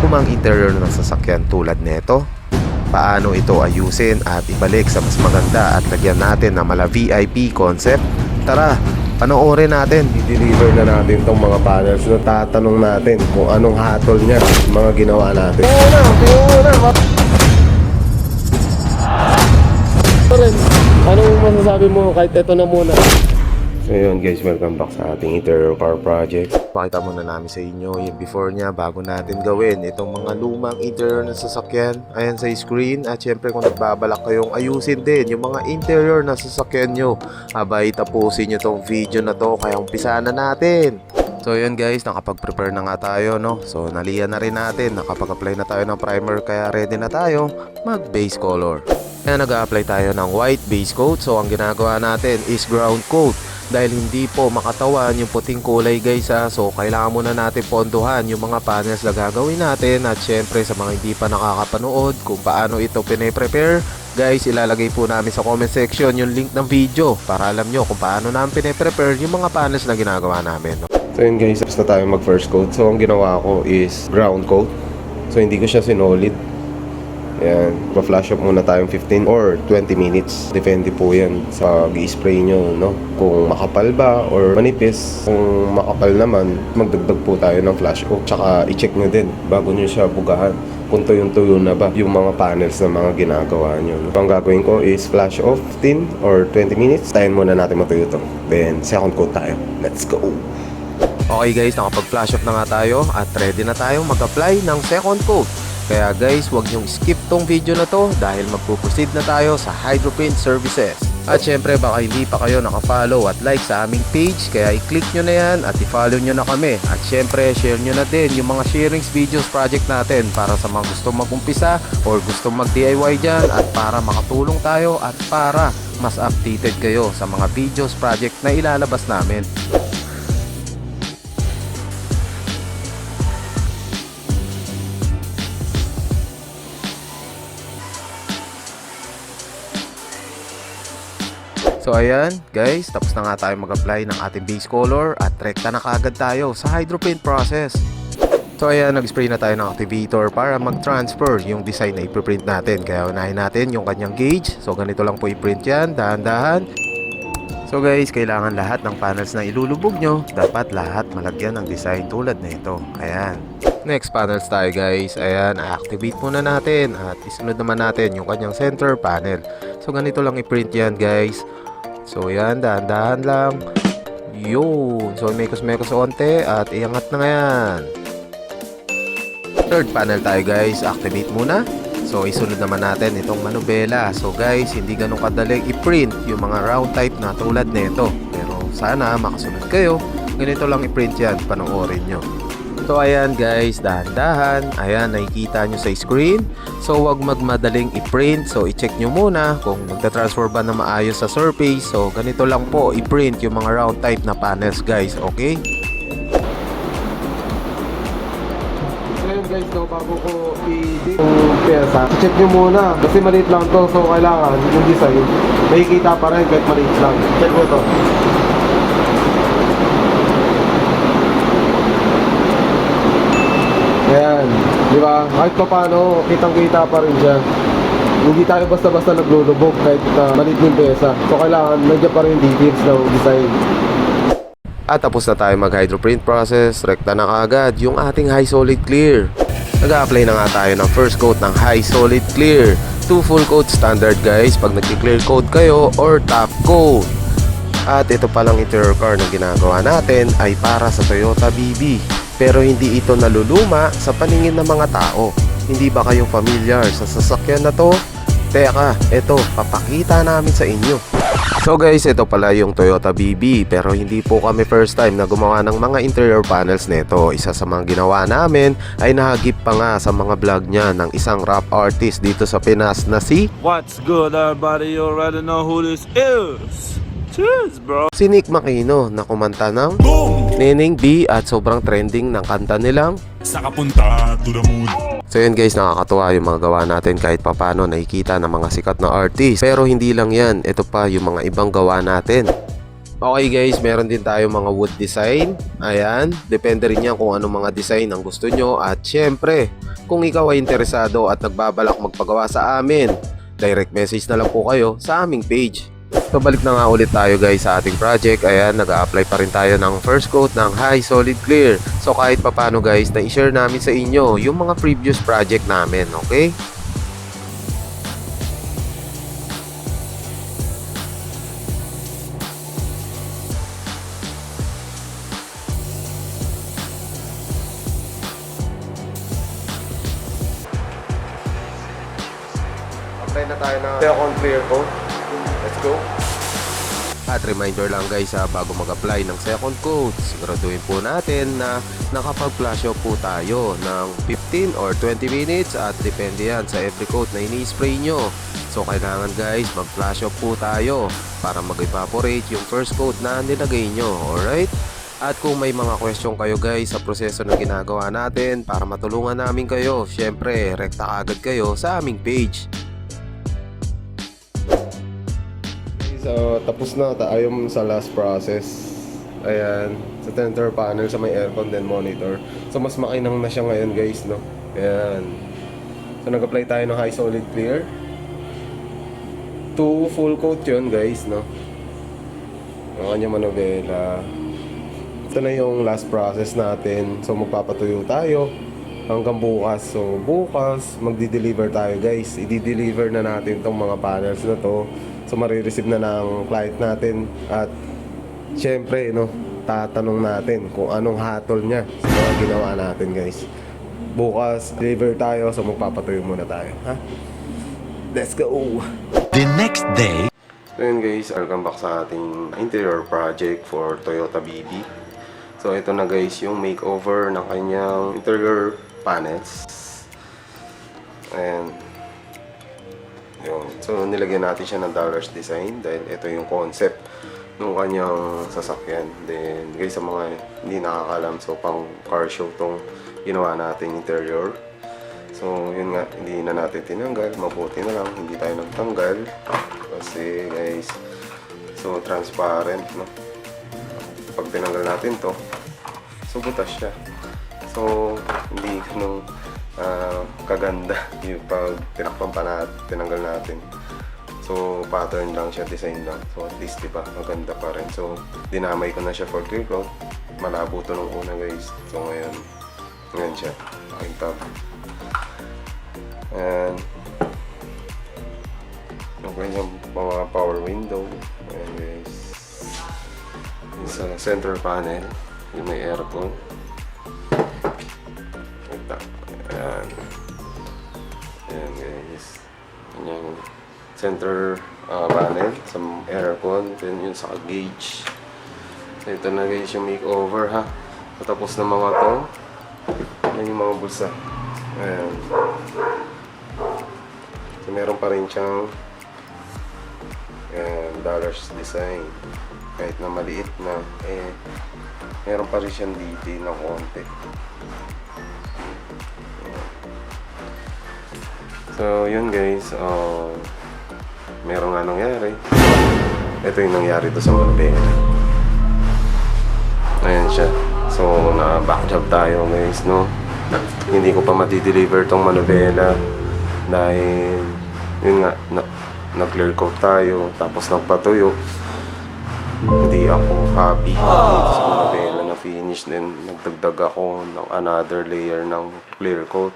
lumang interior ng sasakyan tulad nito? Paano ito ayusin at ibalik sa mas maganda at lagyan natin ng mala VIP concept? Tara, panoorin natin. I-deliver na natin tong mga panels na tatanong natin kung anong hatol niya mga ginawa natin. Anong masasabi mo kahit ito na muna? So yun guys, welcome back sa ating interior car project. Pakita muna namin sa inyo yung before niya bago natin gawin itong mga lumang interior ng sasakyan. Ayan sa screen. At syempre kung nagbabalak kayong ayusin din yung mga interior ng sasakyan nyo, abay tapusin nyo tong video na to, kaya umpisahan na natin. So yun guys, nakapag-prepare na nga tayo, no? So naliyan na rin natin, nakapag-apply na tayo ng primer, kaya ready na tayo mag-base color. Kaya nag-a-apply tayo ng white base coat. So ang ginagawa natin is ground coat. Dahil hindi po makatawan yung puting kulay guys ha. So kailangan muna natin ponduhan yung mga panels na gagawin natin. At syempre sa mga hindi pa nakakapanood kung paano ito pine-prepare, guys, ilalagay po namin sa comment section yung link ng video para alam nyo kung paano namin pine-prepare yung mga panels na ginagawa namin. So yun guys, basta tayo mag first coat. So ang ginawa ko is ground coat. So hindi ko siya sinolid. Ayan, pa-flash off muna tayong 15 or 20 minutes. Depende po yan sa i-spray nyo, no? Kung makapal ba or manipis. Kung makapal naman, magdagdag po tayo ng flash off. Tsaka i-check nyo din bago nyo siya bugahan kung tuyong-tuyo na ba yung mga panels na mga ginagawa nyo, no? Ang gagawin ko is flash off 15 or 20 minutes. Tayin muna natin matuyo to. Then, second coat tayo. Let's go! Okay guys, nakapag-flash off na nga tayo at ready na tayo mag-apply ng second coat. Kaya guys, huwag nyong skip tong video na to dahil magpuproceed na tayo sa Hydroprint Services. At syempre baka hindi pa kayo nakafollow at like sa aming page, kaya i-click nyo na yan at i-follow nyo na kami. At syempre share nyo na din yung mga sharings videos project natin para sa mga gustong mag-umpisa or gustong mag-DIY dyan, at para makatulong tayo at para mas updated kayo sa mga videos project na ilalabas namin. So ayan guys, tapos na nga tayo mag-apply ng ating base color at rekta na kaagad tayo sa hydroprint process. So ayan, nag-spray na tayo ng activator para mag-transfer yung design na ipiprint natin. Kaya unahin natin yung kanyang gauge. So ganito lang po i-print yan, dahan-dahan. So guys, kailangan lahat ng panels na ilulubog nyo, dapat lahat malagyan ng design tulad na ito. Ayan. Next panels tayo guys. Ayan, activate muna natin at isunod naman natin yung kanyang center panel. So ganito lang i-print yan guys. So yan, dahan-dahan lang. Yun. So mekos-mekos onte at iangat na nga yan. Third panel tayo guys. Activate muna. So isunod naman natin itong manubela. So guys, hindi ganun kadaling i-print yung mga round type na tulad nito. Pero sana makasunod kayo. Ganito lang i-print yan. Panoorin nyo. So ayan guys, dahan-dahan. Ayan, nakikita nyo sa screen. So wag magmadaling i-print. So i-check nyo muna kung magta-transfer ba na maayos sa surface. So ganito lang po i-print yung mga round type na panels guys, okay? So ayan guys, so bago ko i-date yung pyesa, check nyo muna kasi maliit lang to. So kailangan yung design makikita pa rin kahit maliit lang. Check mo to. Ayan, di ba? Kahit pa paano, kitang-kita pa rin siya. Hindi tayo basta-basta naglulubog kahit maliit yung pyesa. So kailangan nandiyan pa rin details ng design. At tapos na tayo mag-hydroprint process. Rekta na kaagad yung ating high solid clear. Nag-a-apply na nga tayo ng first coat ng high solid clear. 2 full coat standard guys pag nag-clear coat kayo or top coat. At ito palang interior car na ginagawa natin ay para sa Toyota BB. Pero hindi ito naluluma sa paningin ng mga tao. Hindi ba kayo familiar sa sasakyan na to? Teka, ito, papakita namin sa inyo. So guys, ito pala yung Toyota BB. Pero hindi po kami first time na gumawa ng mga interior panels nito. Isa sa mga ginawa namin ay nahagip pa nga sa mga vlog niya ng isang rap artist dito sa Pinas na si What's good everybody, you already know who this is. Cheers bro. Si Nick Makino na kumanta ng Boom! Neneng B at sobrang trending ng kanta nilang Sa kapunta to the moon. So yun guys, nakakatuwa yung mga gawa natin kahit papano nakikita ng mga sikat na artist. Pero hindi lang yan, ito pa yung mga ibang gawa natin. Okay guys, meron din tayo mga wood design. Ayan, depende rin yan kung anong mga design ang gusto nyo. At syempre, Kung ikaw ay interesado at nagbabalak magpagawa sa amin, direct message na lang po kayo sa aming page. So balik na nga ulit tayo guys sa ating project. Ayan, nag-a-apply pa rin tayo ng first coat ng High Solid Clear. So kahit papano guys, na-share namin sa inyo yung mga previous project namin, okay? Apply na tayo ng second clear coat. Let's go! At reminder lang guys bago mag-apply ng second coat, siguraduhin po natin na nakapag-flash off po tayo ng 15 or 20 minutes at depende yan sa every coat na ini-spray nyo. So kailangan guys mag-flash off po tayo para mag-evaporate yung first coat na nilagay nyo, alright? At kung may mga question kayo guys sa proseso na ginagawa natin para matulungan namin kayo, syempre rekta agad kayo sa aming page. So, tapos na tayo sa last process. Ayan, sa center panel sa may aircon then monitor. So, mas makinang na siya ngayon guys, no? Ayan. So, nag-apply tayo ng High Solid Clear. 2 full coat yun guys, no? Ang kanya manobela. Ito na yung last process natin. So, magpapatuyo tayo hanggang bukas. So, bukas, magdi-deliver tayo guys. I-deliver na natin tong mga panels na to. So marireceive na ng client natin at syempre no, tatanong natin kung anong hatol niya sa mga ginawa natin guys. Bukas deliver tayo, so magpapatuyo muna tayo, ha? Let's go! The next day. So yun guys, welcome back sa ating interior project for Toyota BB. So ito na guys yung makeover ng kanyang interior panels. And yun. So nilagyan natin siya ng dollars design dahil ito yung concept ng kanyang sasakyan. Then guys, sa mga hindi nakakalam, so pang car show tong ginawa nating interior. So yun nga, hindi na natin tinanggal. Mabuti na lang hindi tayo nagtanggal kasi guys, so transparent, no? Pag tinanggal natin to, so butas siya. So hindi ganun kaganda yung pag tinakpan pa natin, tinanggal natin. So pattern lang siya, design lang. So at least diba, maganda pa rin. So dinamay ko na siya for clear coat. Malabo to nung una guys. So ngayon siya, makita. And yung mga power window. Ayan guys, yung sa center panel, yung may aircon. Ayan. Ayan guys, yung center panel sa aircon, then yun sa gauge. So ito na guys yung makeover, ha. Patapos na mga to. Yan yung mga bulsa. Ayan. So meron pa rin siyang dollars design. Kahit na maliit na, meron pa rin siyang detail na konti. So yun guys, meron nga nangyari. Ito yung nangyari to sa Manobela. Ayan siya. So na backjob tayo guys, no? Hindi ko pa mati-deliver tong Manobela dahil yun nga, nag-clear coat tayo tapos nagpatuyo. Hindi ako happy dito sa Manobela na finish. Then nagdagdag ako ng another layer ng clear coat.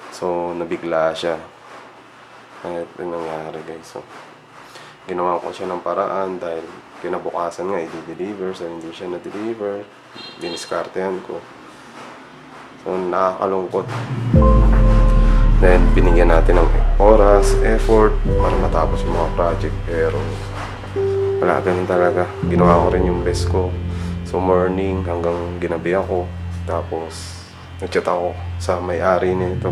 So, nabigla siya. At yun nangyari guys. So, ginawa ko siya ng paraan dahil kinabukasan nga i-deliver. So, hindi siya na-deliver. Diniskartehan ko. So, nakakalungkot. Then, binigyan natin ng oras, effort para matapos yung mga project. Pero, wala, ganun talaga. Ginawa ko rin yung best ko. So, morning hanggang ginabi ako. Tapos, nag-chat ako sa may-ari nito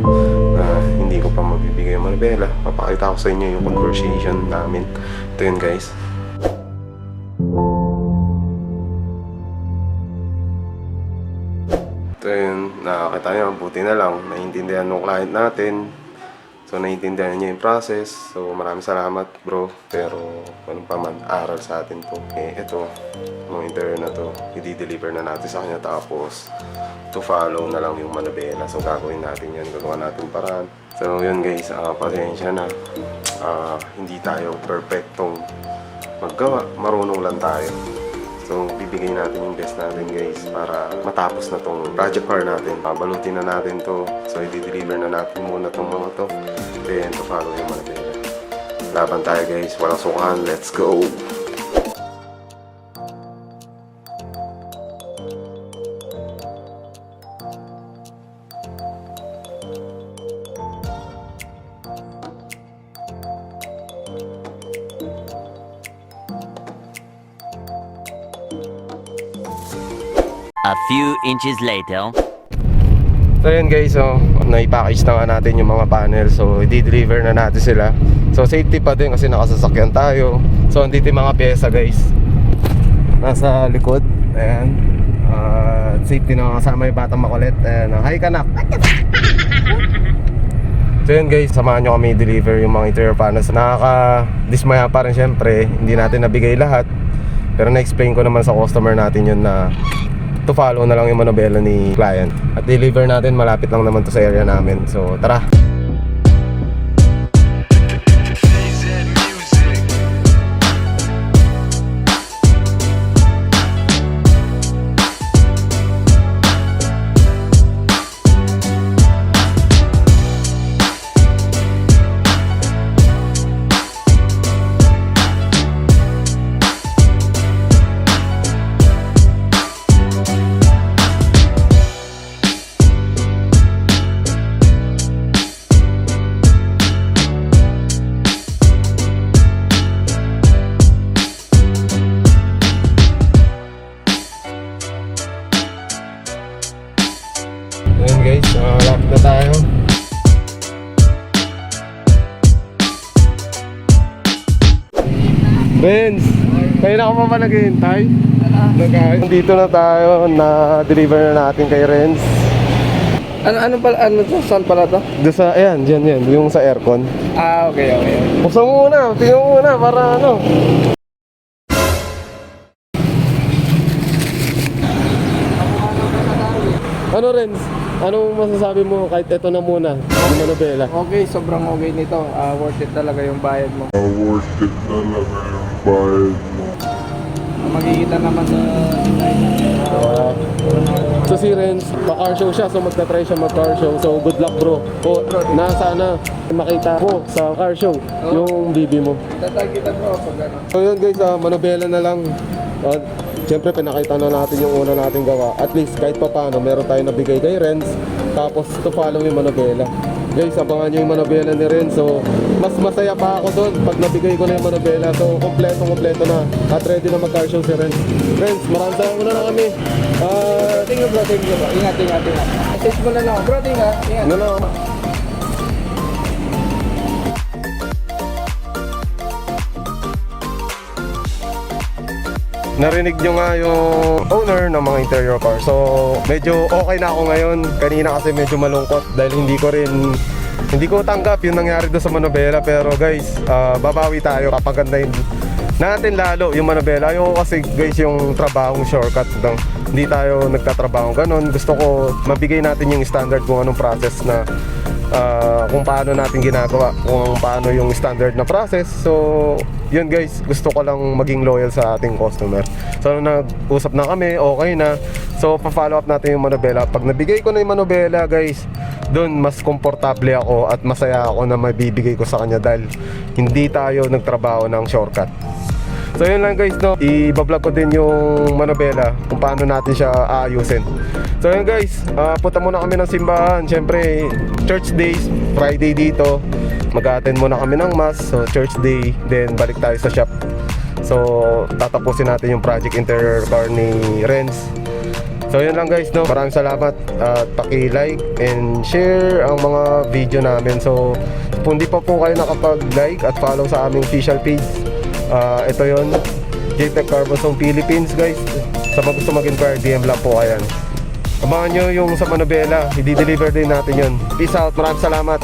na hindi ko pa mabibigay yung Manobela. Papakita ko sa inyo yung conversation namin. Ito yun guys. Ito yun, nakakita nyo, buti na lang naiintindihan ng client natin. So So naiintindihan niya yung process. So maraming salamat bro. Pero anong pa man, aral sa atin to. Ito, mga interior na to, i-deliver na natin sa kanya. Tapos to follow na lang yung manobela. So gagawin natin yan, gagawa natin paraan. So yun guys, pasensya na. Hindi tayo perfectong maggawa, marunong lang tayo. So, bibigay natin yung best natin guys para matapos na tong project car natin. Balutin na natin to. So, i-deliver na natin muna tong mga to. Then, to follow yung manabela. Laban tayo guys. Walang sukahan. Let's go! A few inches later. So yun guys, so naipackage na nga natin yung mga panel. So i-deliver na natin sila. So safety pa din kasi nakasasakyan tayo. So andito yung mga pyesa guys, nasa likod. Ayan, safety na kasama yung batang makulit. Ayan, hi kanak. So yun guys, samahan nyo kami i-deliver yung mga interior panels. Nakaka-dismaya pa rin syempre, hindi natin nabigay lahat. Pero na-explain ko naman sa customer natin yun na to follow na lang yung manobela ni client. At deliver natin, malapit lang naman to sa area namin. So tara! Ayan guys, lapit na tayo. Benz, kayo na ako pa naghihintay? Dito na tayo, na-deliver na natin kay Renz. Ano pala, to? Saan pala to? Doon sa, ayan, dyan, yung sa aircon. Okay. Buksan mo muna, tingnan mo muna para ano. Ano Renz? Anong masasabi mo kahit ito na muna, yung manobela? Okay, sobrang okay nito. Worth it talaga yung bayad mo. Makikita naman sa So si Renz, pa-car show siya, so magta-try siya mag-car show. So good luck bro. O, na sana makita ko sa car show yung BB mo. tatagita bro pag ano. So yun guys, manobela na lang. Siyempre pinakita na natin yung una natin gawa. At least kahit pa paano, meron tayo nabigay kay Renz. Tapos to follow yung manobela. Guys, abangan nyo yung manobela ni Renz. So mas masaya pa ako doon pag nabigay ko na yung manobela. So kompleto na. At ready na mag-car show si Renz. Renz, maraming salamat na lang kami. Tingnan bro. Ingat. Message mo na lang. Bro, ingat. Ano lang. Narinig nyo nga yung owner ng mga interior car. So medyo okay na ako ngayon. Kanina kasi medyo malungkot dahil hindi ko tanggap yung nangyari doon sa manobela. Pero guys, babawi tayo, papagandahin natin lalo yung manobela. Ayoko kasi guys yung trabahong shortcut lang. Hindi tayo nagtatrabaho ganun. Gusto ko mabigay natin yung standard kung anong process na kung paano natin ginagawa, kung paano yung standard na process. So yun guys, gusto ko lang maging loyal sa ating customer. So nag-usap na kami, okay na. So pa-follow up natin yung manobela. Pag nabigay ko na yung manobela guys, doon mas komportable ako at masaya ako na mabibigay ko sa kanya dahil hindi tayo nagtrabaho ng shortcut. So yun lang guys, no, i-vlog ko din yung manobela kung paano natin siya aayusin. So yun guys, punta muna kami ng simbahan. Siyempre church days, Friday dito, mag-attend muna kami ng mass. So church day, then balik tayo sa shop. So tatapusin natin yung project interior car ni Renz. So yun lang guys, no, maraming salamat at paki-like and share ang mga video namin. So kung di pa po kayo nakapag-like at follow sa aming official page, ito yun, JTech Carbon Zone Philippines guys. Sa mga gusto mag-inquire, DM lang po kayan. Abangan nyo yung sa manobela, i-deliver din natin yun. Peace out, maraming salamat.